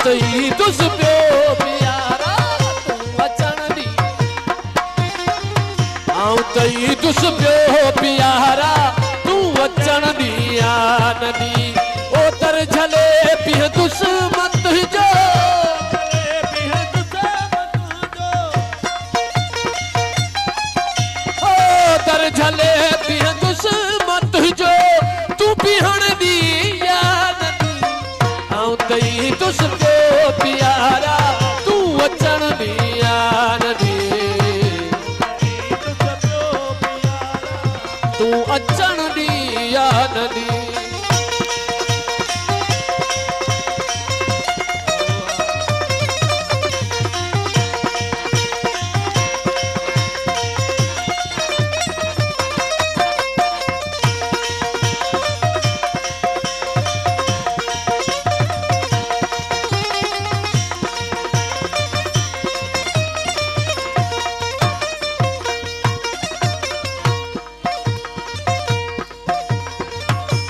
तई तुस पियो प्यारा तू अचण दी आऊं तई तुस पियो प्यारा तू अचण दी आनदी ओ तर झले पिह तुस मत जो झले पिह तुस मत जो तू पिहण दी याद आऊं तई तुस पियो प्यारा तू अचण दी याद तू अचण दी याद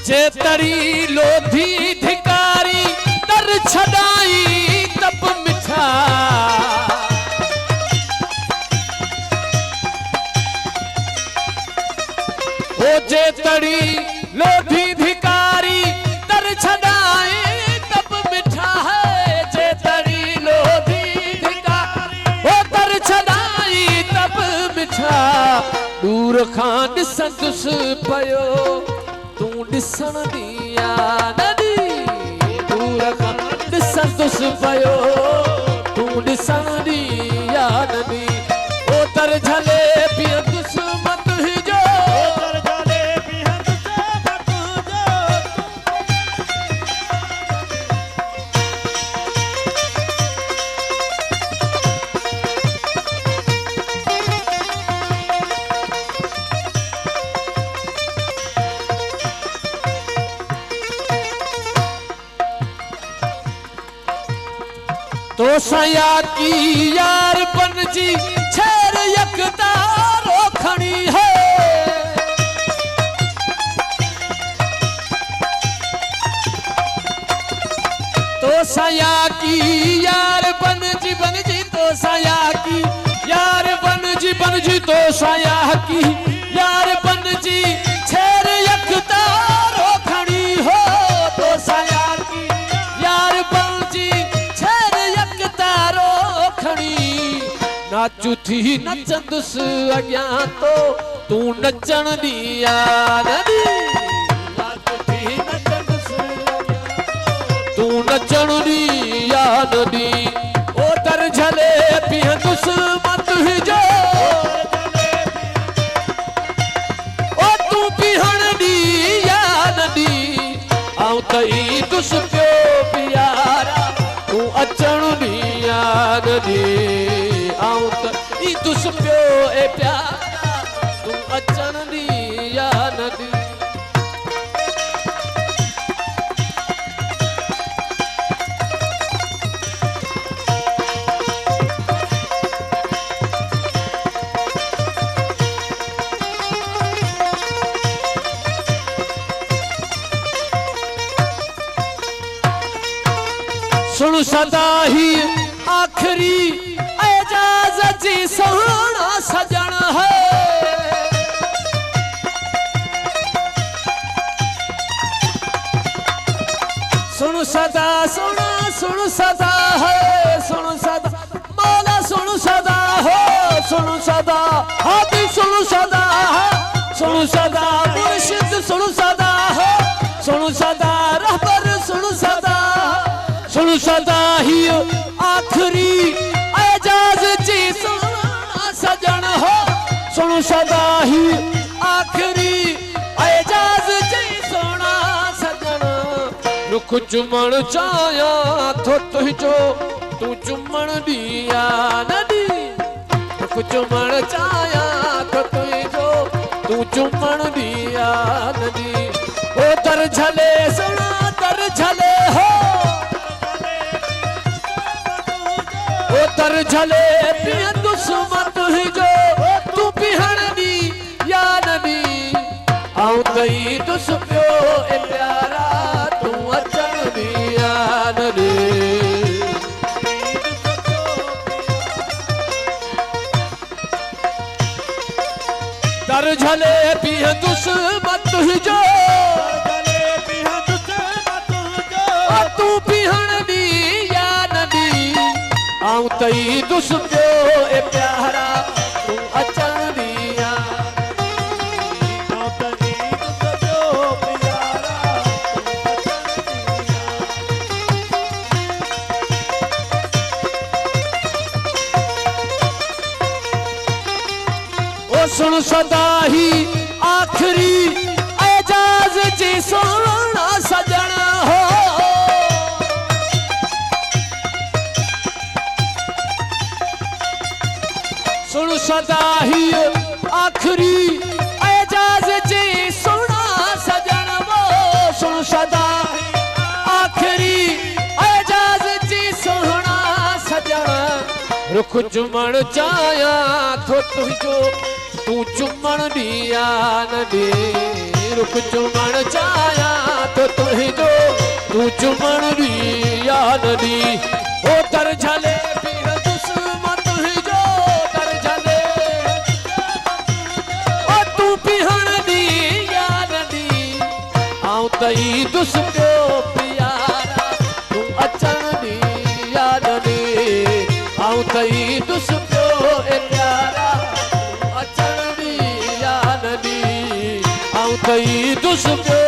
जेतरी लोधी धिकारी तर छदाई तप मिठा ओ जेतरी लोधी धिकारी तर छदाई तप मिठा है जेतरी लोधी धिकारी ओ तर छदाई तप मिठा दूर खान संदुस पयो तू दिसण दी याददी दूर खां दिसण तुस पयो तू दिसण दी याददी ओ तर झले पिय तुस मत जो तर झले पिय तुस मत जो तो सया की यार बनजी छेर यकदारो खड़ी है तो सया की यार बनजी बनजी तो सया की यार बनजी बनजी तो सया की यार बनजी छेर यकदारो खड़ी हो तो सया की यार बनजी नाचू थी नचंदुस अग्या तो तू नचण दी याददी नाचू थी नचंदुस तू नचण दी याददी ओ तर झले पिह तुस मत जो ओ तू पिहण दी याददी आऊं तई तुस पियो प्यारा तू अचण दी याददी आऊं तई तुस पियो ए प्यारा तू अचण दी याददी सुन सदा ही आखरी एजाज जी सोहना सजन है सुन सदा सुन सदा है सुन सदा मौला सुन सदा हो सुन सदा हाथी सुन सदा सुन सदा मुर्शिद सुन सदा हो सुन सदा रहबर सुन सदा ही आखरी एजाज जी सोना सजन हो सुन सदा ही आखरी एजाज जी सोना सजन रुख चुमण चाया थो तुझो तू चुमण दिया नदी रुख चुमण चाया थो तुझो तू चुमण दिया नदी ओ तर झले सुना तर झले हो तर झले पिय दुश्मत जो तू पिहण दी या नदी आऊं तई तुस पियो ए प्यारा तू अचण दी या नदी दर झले पीह दुश्मत जो तू पीहण दी या नदी आऊं तई दुस पियो ए प्यारा तू अचण दिया ओ सुन सदा ही आखिरी एजाज जी सोना सजन हो सुन सदा ही आखिरी एजाज जी सोना सजन वो सुन सदा आखिरी एजाज जी सोना सजन रुख चुमण चाया थो तुझो तू चुमण दिया न दे रुख चुमण चाया तो तुझो तू चुमण दिया न दी ओ दर झले पीर दुश्मन तुझो दर झले ओ तू पीहण दिया न दी आऊं तई दुस पियो प्यारा तू अचण दिया न दे आऊं तई दुस पियो ए प्यारा तई दुस पियो